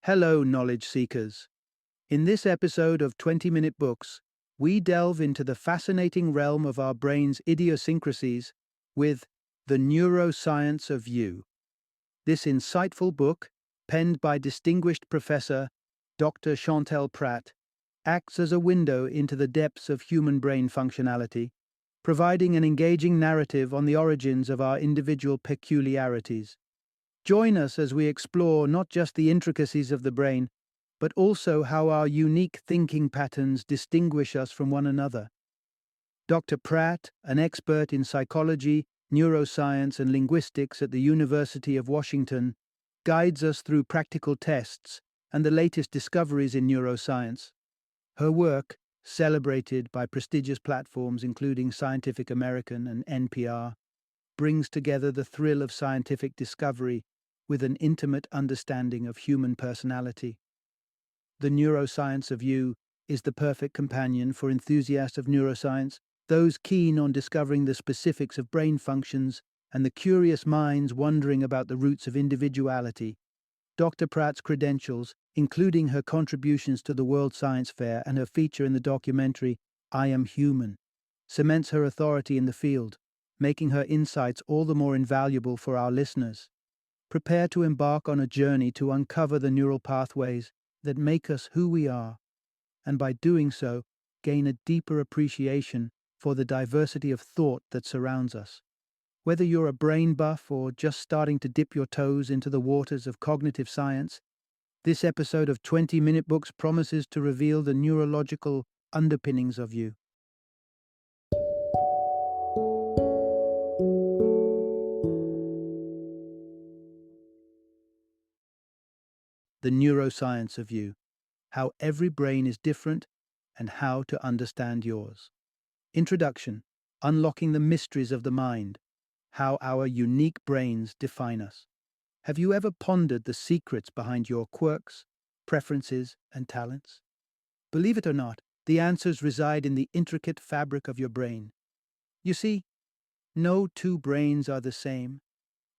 Hello, knowledge seekers. In this episode of 20-Minute Books, we delve into the fascinating realm of our brain's idiosyncrasies with The Neuroscience of You. This insightful book, penned by distinguished professor Dr. Chantel Prat, acts as a window into the depths of human brain functionality, providing an engaging narrative on the origins of our individual peculiarities. Join us as we explore not just the intricacies of the brain, but also how our unique thinking patterns distinguish us from one another. Dr. Prat, an expert in psychology, neuroscience, and linguistics at the University of Washington, guides us through practical tests and the latest discoveries in neuroscience. Her work, celebrated by prestigious platforms including Scientific American and NPR, brings together the thrill of scientific discovery with an intimate understanding of human personality. The Neuroscience of You is the perfect companion for enthusiasts of neuroscience, those keen on discovering the specifics of brain functions and the curious minds wondering about the roots of individuality. Dr. Pratt's credentials, including her contributions to the World Science Fair and her feature in the documentary I Am Human, cements her authority in the field, making her insights all the more invaluable for our listeners. Prepare to embark on a journey to uncover the neural pathways that make us who we are, and by doing so, gain a deeper appreciation for the diversity of thought that surrounds us. Whether you're a brain buff or just starting to dip your toes into the waters of cognitive science, this episode of 20-Minute Books promises to reveal the neurological underpinnings of you. The Neuroscience of You, how every brain is different and how to understand yours. Introduction, unlocking the mysteries of the mind, how our unique brains define us. Have you ever pondered the secrets behind your quirks, preferences, and talents? Believe it or not, the answers reside in the intricate fabric of your brain. You see, no two brains are the same,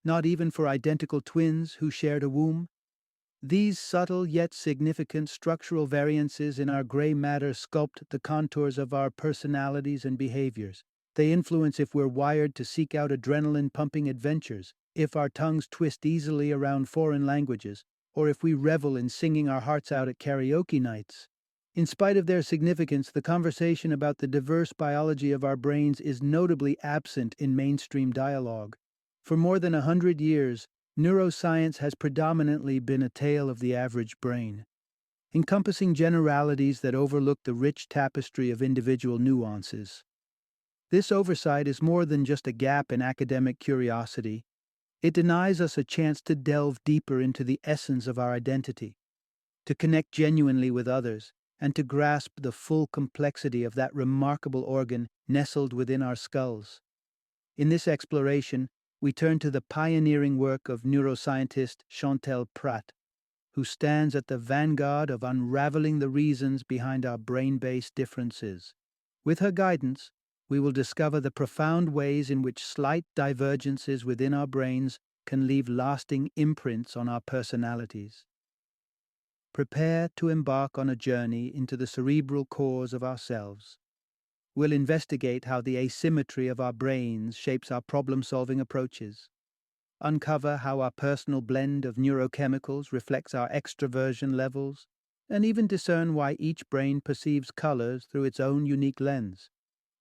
not even for identical twins who shared a womb. These subtle yet significant structural variances in our gray matter sculpt the contours of our personalities and behaviors. They influence if we're wired to seek out adrenaline-pumping adventures, if our tongues twist easily around foreign languages, or if we revel in singing our hearts out at karaoke nights. In spite of their significance, the conversation about the diverse biology of our brains is notably absent in mainstream dialogue. For more than 100 years, neuroscience has predominantly been a tale of the average brain, encompassing generalities that overlook the rich tapestry of individual nuances. This oversight is more than just a gap in academic curiosity. It denies us a chance to delve deeper into the essence of our identity, to connect genuinely with others, and to grasp the full complexity of that remarkable organ nestled within our skulls. In this exploration, we turn to the pioneering work of neuroscientist Chantel Prat, who stands at the vanguard of unraveling the reasons behind our brain-based differences. With her guidance, we will discover the profound ways in which slight divergences within our brains can leave lasting imprints on our personalities. Prepare to embark on a journey into the cerebral cores of ourselves. We'll investigate how the asymmetry of our brains shapes our problem-solving approaches, uncover how our personal blend of neurochemicals reflects our extroversion levels, and even discern why each brain perceives colors through its own unique lens.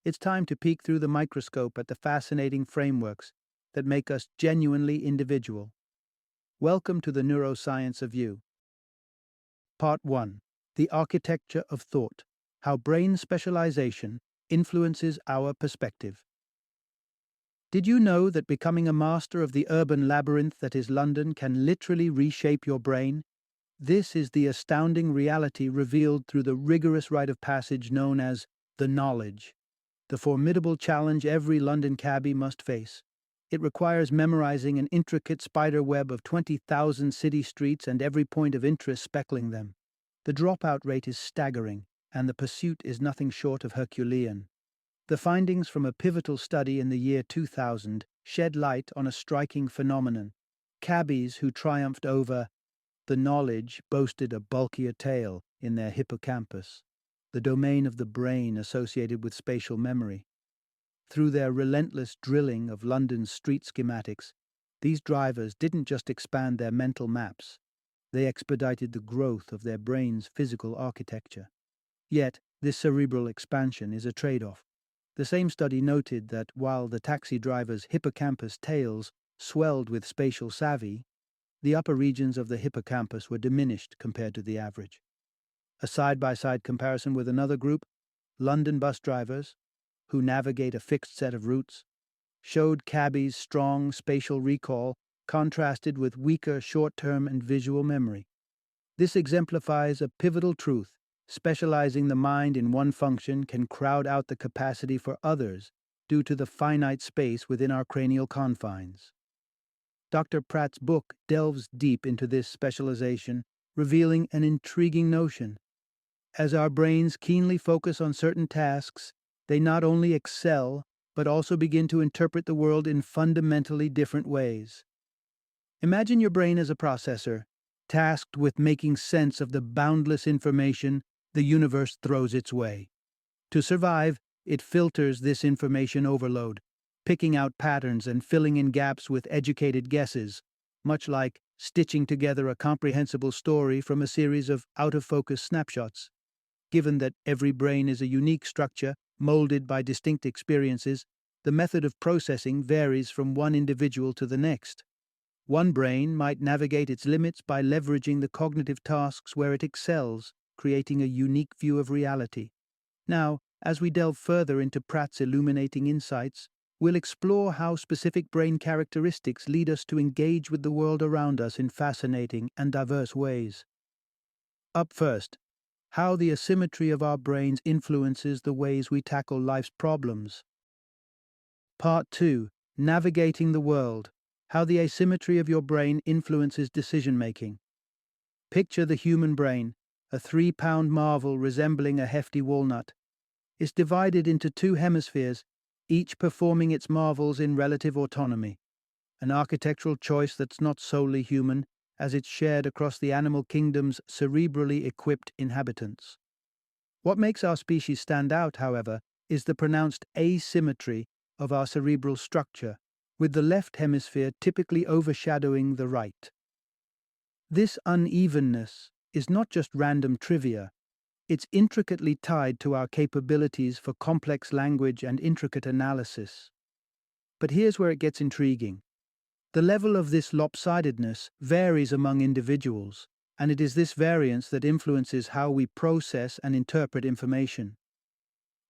It's time to peek through the microscope at the fascinating frameworks that make us genuinely individual. Welcome to the Neuroscience of You. Part 1. The Architecture of Thought, how brain specialization influences our perspective. Did you know that becoming a master of the urban labyrinth that is London can literally reshape your brain? This is the astounding reality revealed through the rigorous rite of passage known as the knowledge, the formidable challenge every London cabbie must face. It requires memorizing an intricate spider web of 20,000 city streets and every point of interest speckling them. The dropout rate is staggering, and the pursuit is nothing short of Herculean. The findings from a pivotal study in the year 2000 shed light on a striking phenomenon. Cabbies who triumphed over The knowledge boasted a bulkier tail in their hippocampus, the domain of the brain associated with spatial memory. Through their relentless drilling of London's street schematics, these drivers didn't just expand their mental maps, they expedited the growth of their brain's physical architecture. Yet, this cerebral expansion is a trade-off. The same study noted that while the taxi drivers' hippocampus tails swelled with spatial savvy, the upper regions of the hippocampus were diminished compared to the average. A side-by-side comparison with another group, London bus drivers, who navigate a fixed set of routes, showed cabbies' strong spatial recall contrasted with weaker short-term and visual memory. This exemplifies a pivotal truth. Specializing the mind in one function can crowd out the capacity for others due to the finite space within our cranial confines. Dr. Prat's book delves deep into this specialization, revealing an intriguing notion. As our brains keenly focus on certain tasks, they not only excel, but also begin to interpret the world in fundamentally different ways. Imagine your brain as a processor, tasked with making sense of the boundless information the universe throws its way. To survive, it filters this information overload, picking out patterns and filling in gaps with educated guesses, much like stitching together a comprehensible story from a series of out-of-focus snapshots. Given that every brain is a unique structure, molded by distinct experiences, the method of processing varies from one individual to the next. One brain might navigate its limits by leveraging the cognitive tasks where it excels, creating a unique view of reality. Now, as we delve further into Pratt's illuminating insights, we'll explore how specific brain characteristics lead us to engage with the world around us in fascinating and diverse ways. Up first, how the asymmetry of our brains influences the ways we tackle life's problems. Part 2. Navigating the world. How the asymmetry of your brain influences decision-making. Picture the human brain, a 3-pound marvel resembling a hefty walnut. It's divided into 2 hemispheres, each performing its marvels in relative autonomy. An architectural choice that's not solely human, as it's shared across the animal kingdom's cerebrally equipped inhabitants. What makes our species stand out, however, is the pronounced asymmetry of our cerebral structure, with the left hemisphere typically overshadowing the right. This unevenness is not just random trivia, it's intricately tied to our capabilities for complex language and intricate analysis. But here's where it gets intriguing. The level of this lopsidedness varies among individuals, and it is this variance that influences how we process and interpret information.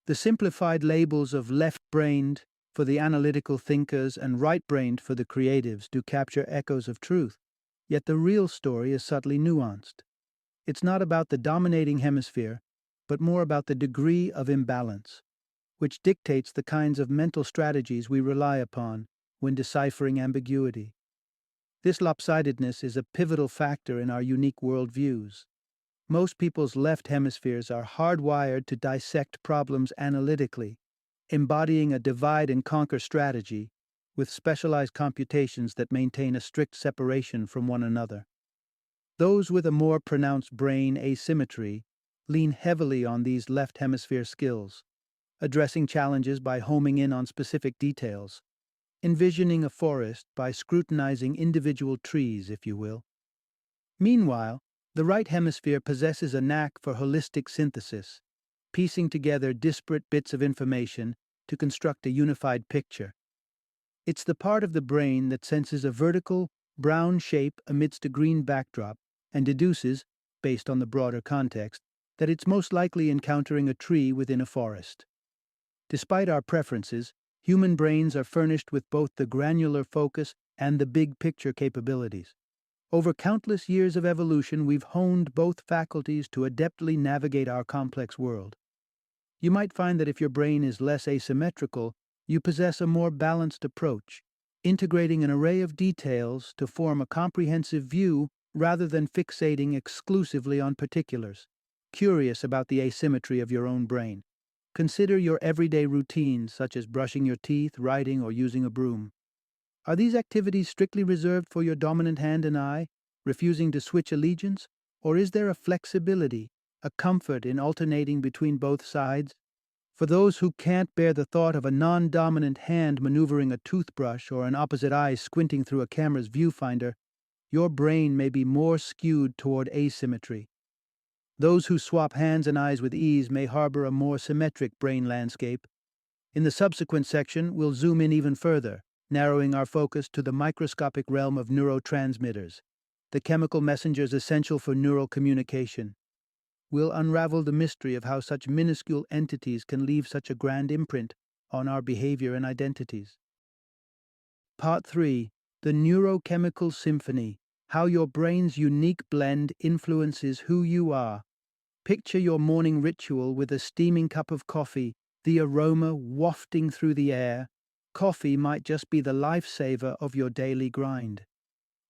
The simplified labels of left-brained for the analytical thinkers and right-brained for the creatives do capture echoes of truth, yet the real story is subtly nuanced. It's not about the dominating hemisphere, but more about the degree of imbalance, which dictates the kinds of mental strategies we rely upon when deciphering ambiguity. This lopsidedness is a pivotal factor in our unique worldviews. Most people's left hemispheres are hardwired to dissect problems analytically, embodying a divide-and-conquer strategy with specialized computations that maintain a strict separation from one another. Those with a more pronounced brain asymmetry lean heavily on these left hemisphere skills, addressing challenges by homing in on specific details, envisioning a forest by scrutinizing individual trees, if you will. Meanwhile, the right hemisphere possesses a knack for holistic synthesis, piecing together disparate bits of information to construct a unified picture. It's the part of the brain that senses a vertical, brown shape amidst a green backdrop and deduces, based on the broader context, that it's most likely encountering a tree within a forest. Despite our preferences, human brains are furnished with both the granular focus and the big picture capabilities. Over countless years of evolution, we've honed both faculties to adeptly navigate our complex world. You might find that if your brain is less asymmetrical, you possess a more balanced approach, integrating an array of details to form a comprehensive view rather than fixating exclusively on particulars. Curious about the asymmetry of your own brain? Consider your everyday routines, such as brushing your teeth, writing, or using a broom. Are these activities strictly reserved for your dominant hand and eye, refusing to switch allegiance? Or is there a flexibility, a comfort in alternating between both sides? For those who can't bear the thought of a non-dominant hand maneuvering a toothbrush or an opposite eye squinting through a camera's viewfinder, your brain may be more skewed toward asymmetry. Those who swap hands and eyes with ease may harbor a more symmetric brain landscape. In the subsequent section, we'll zoom in even further, narrowing our focus to the microscopic realm of neurotransmitters, the chemical messengers essential for neural communication. We'll unravel the mystery of how such minuscule entities can leave such a grand imprint on our behavior and identities. Part 3. The Neurochemical Symphony, how your brain's unique blend influences who you are. Picture your morning ritual with a steaming cup of coffee, the aroma wafting through the air. Coffee might just be the lifesaver of your daily grind.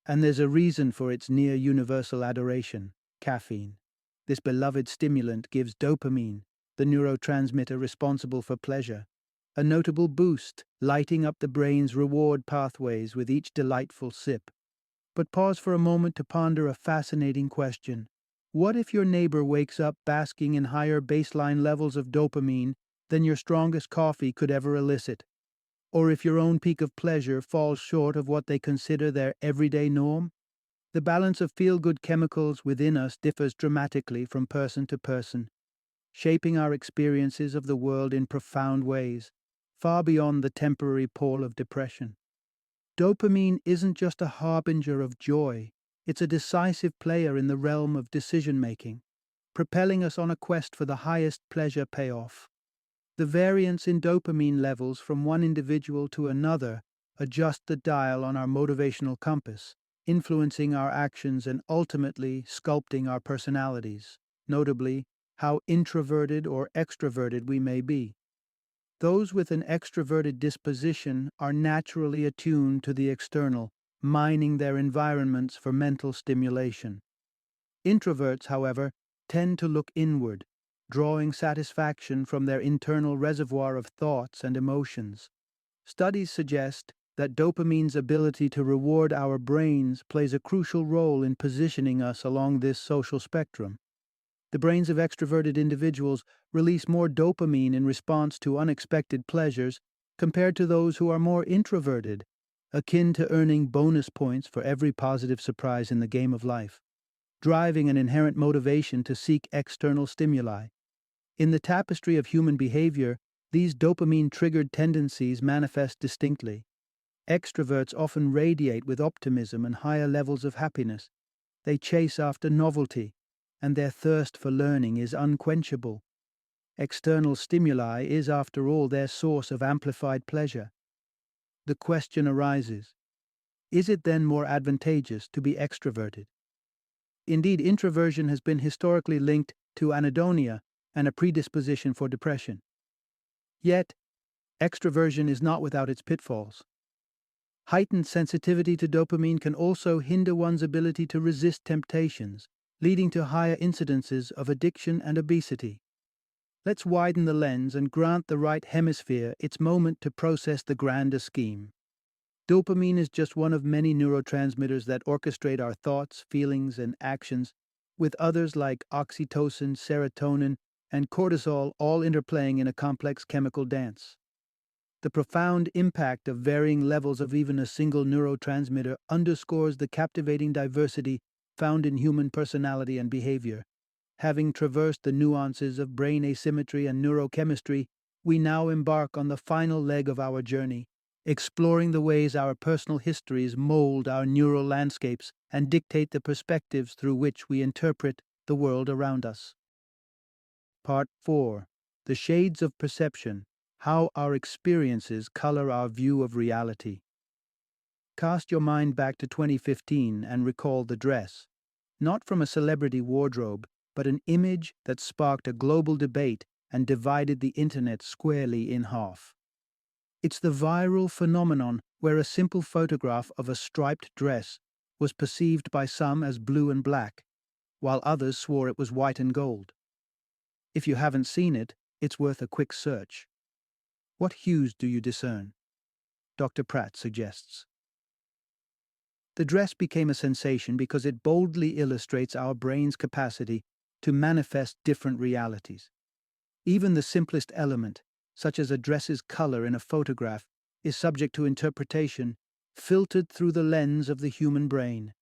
And there's a reason for its near universal adoration: caffeine. This beloved stimulant gives dopamine, the neurotransmitter responsible for pleasure, a notable boost, lighting up the brain's reward pathways with each delightful sip. But pause for a moment to ponder a fascinating question. What if your neighbor wakes up basking in higher baseline levels of dopamine than your strongest coffee could ever elicit? Or if your own peak of pleasure falls short of what they consider their everyday norm? The balance of feel-good chemicals within us differs dramatically from person to person, shaping our experiences of the world in profound ways, far beyond the temporary pall of depression. Dopamine isn't just a harbinger of joy, it's a decisive player in the realm of decision-making, propelling us on a quest for the highest pleasure payoff. The variance in dopamine levels from one individual to another adjust the dial on our motivational compass, influencing our actions and ultimately sculpting our personalities, notably, how introverted or extroverted we may be. Those with an extroverted disposition are naturally attuned to the external, mining their environments for mental stimulation. Introverts, however, tend to look inward, drawing satisfaction from their internal reservoir of thoughts and emotions. Studies suggest that dopamine's ability to reward our brains plays a crucial role in positioning us along this social spectrum. The brains of extroverted individuals release more dopamine in response to unexpected pleasures compared to those who are more introverted, akin to earning bonus points for every positive surprise in the game of life, driving an inherent motivation to seek external stimuli. In the tapestry of human behavior, these dopamine-triggered tendencies manifest distinctly. Extroverts often radiate with optimism and higher levels of happiness. They chase after novelty, and their thirst for learning is unquenchable. External stimuli is, after all, their source of amplified pleasure. The question arises, is it then more advantageous to be extroverted? Indeed, introversion has been historically linked to anhedonia and a predisposition for depression. Yet, extroversion is not without its pitfalls. Heightened sensitivity to dopamine can also hinder one's ability to resist temptations, leading to higher incidences of addiction and obesity. Let's widen the lens and grant the right hemisphere its moment to process the grander scheme. Dopamine is just one of many neurotransmitters that orchestrate our thoughts, feelings, and actions, with others like oxytocin, serotonin, and cortisol all interplaying in a complex chemical dance. The profound impact of varying levels of even a single neurotransmitter underscores the captivating diversity found in human personality and behavior. Having traversed the nuances of brain asymmetry and neurochemistry, we now embark on the final leg of our journey, exploring the ways our personal histories mold our neural landscapes and dictate the perspectives through which we interpret the world around us. Part 4. The Shades of Perception, how our experiences color our view of reality. Cast your mind back to 2015 and recall the dress. Not from a celebrity wardrobe, but an image that sparked a global debate and divided the internet squarely in half. It's the viral phenomenon where a simple photograph of a striped dress was perceived by some as blue and black, while others swore it was white and gold. If you haven't seen it, it's worth a quick search. What hues do you discern? Dr. Prat suggests. The dress became a sensation because it boldly illustrates our brain's capacity to manifest different realities. Even the simplest element, such as a dress's color in a photograph, is subject to interpretation, filtered through the lens of the human brain.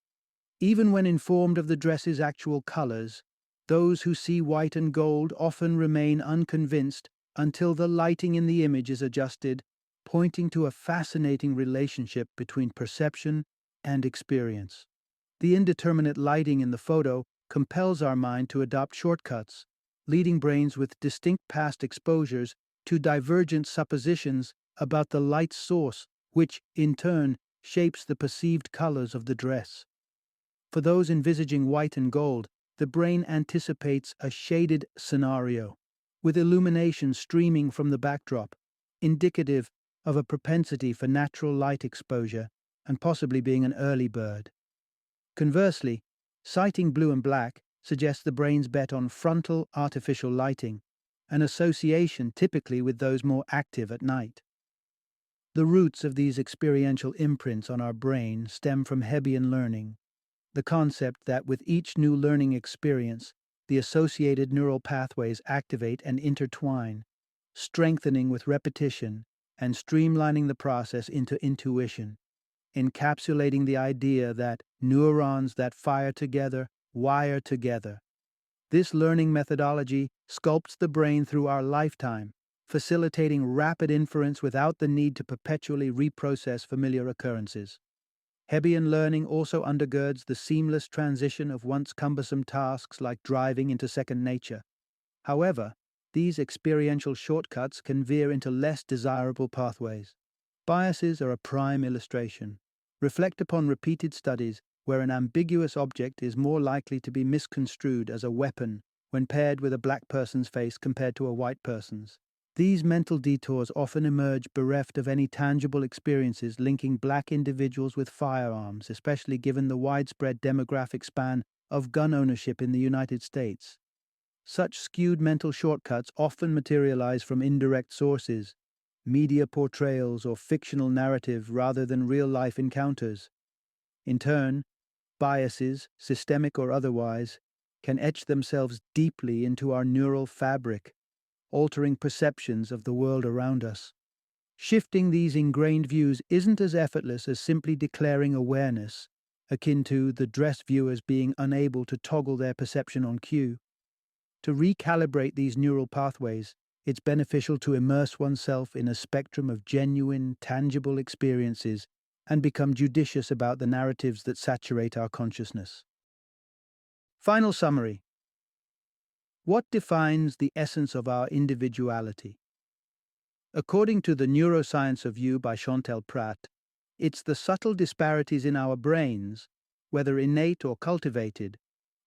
Even when informed of the dress's actual colors, those who see white and gold often remain unconvinced until the lighting in the image is adjusted, pointing to a fascinating relationship between perception and experience. The indeterminate lighting in the photo compels our mind to adopt shortcuts, leading brains with distinct past exposures to divergent suppositions about the light's source, which, in turn, shapes the perceived colors of the dress. For those envisaging white and gold, the brain anticipates a shaded scenario, with illumination streaming from the backdrop, indicative of a propensity for natural light exposure and possibly being an early bird. Conversely, citing blue and black suggests the brain's bet on frontal artificial lighting, an association typically with those more active at night. The roots of these experiential imprints on our brain stem from Hebbian learning, the concept that with each new learning experience, the associated neural pathways activate and intertwine, strengthening with repetition and streamlining the process into intuition, encapsulating the idea that neurons that fire together wire together. This learning methodology sculpts the brain through our lifetime, facilitating rapid inference without the need to perpetually reprocess familiar occurrences. Hebbian learning also undergirds the seamless transition of once cumbersome tasks like driving into second nature. However, these experiential shortcuts can veer into less desirable pathways. Biases are a prime illustration. Reflect upon repeated studies where an ambiguous object is more likely to be misconstrued as a weapon when paired with a black person's face compared to a white person's. These mental detours often emerge bereft of any tangible experiences linking black individuals with firearms, especially given the widespread demographic span of gun ownership in the United States. Such skewed mental shortcuts often materialize from indirect sources, media portrayals or fictional narrative rather than real-life encounters. In turn, biases, systemic or otherwise, can etch themselves deeply into our neural fabric, altering perceptions of the world around us. Shifting these ingrained views isn't as effortless as simply declaring awareness, akin to the dress viewers being unable to toggle their perception on cue. To recalibrate these neural pathways, it's beneficial to immerse oneself in a spectrum of genuine, tangible experiences and become judicious about the narratives that saturate our consciousness. Final summary. What defines the essence of our individuality? According to the Neuroscience of You by Chantel Prat, it's the subtle disparities in our brains, whether innate or cultivated,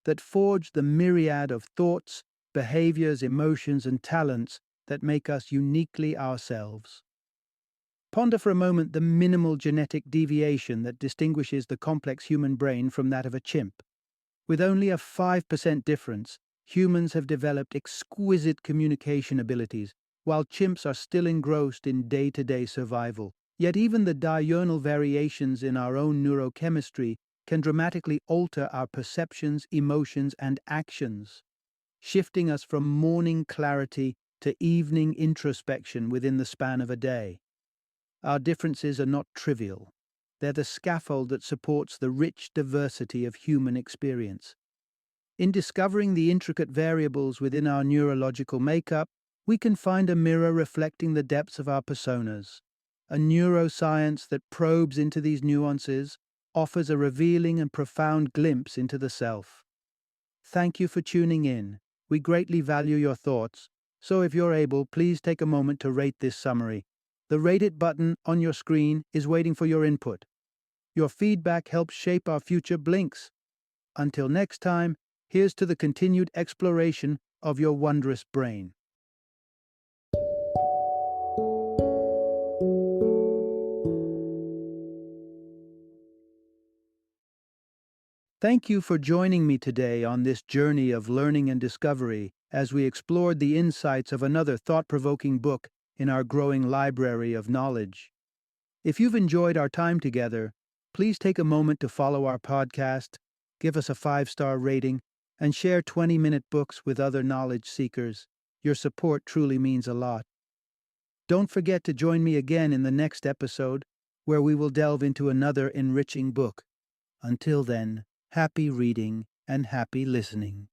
that forge the myriad of thoughts, behaviors, emotions, and talents that make us uniquely ourselves. Ponder for a moment the minimal genetic deviation that distinguishes the complex human brain from that of a chimp. With only a 5% difference, humans have developed exquisite communication abilities, while chimps are still engrossed in day-to-day survival. Yet even the diurnal variations in our own neurochemistry can dramatically alter our perceptions, emotions, and actions, shifting us from morning clarity to evening introspection within the span of a day. Our differences are not trivial. They're the scaffold that supports the rich diversity of human experience. In discovering the intricate variables within our neurological makeup, we can find a mirror reflecting the depths of our personas. A neuroscience that probes into these nuances offers a revealing and profound glimpse into the self. Thank you for tuning in. We greatly value your thoughts, so if you're able, please take a moment to rate this summary. The Rate It button on your screen is waiting for your input. Your feedback helps shape our future blinks. Until next time, here's to the continued exploration of your wondrous brain. Thank you for joining me today on this journey of learning and discovery as we explored the insights of another thought-provoking book in our growing library of knowledge. If you've enjoyed our time together, Please take a moment to follow our podcast, give us a 5-star rating, and share 20-minute books with other knowledge seekers. Your support truly means a lot. Don't forget to join me again in the next episode, where we will delve into another enriching book. Until then, happy reading and happy listening.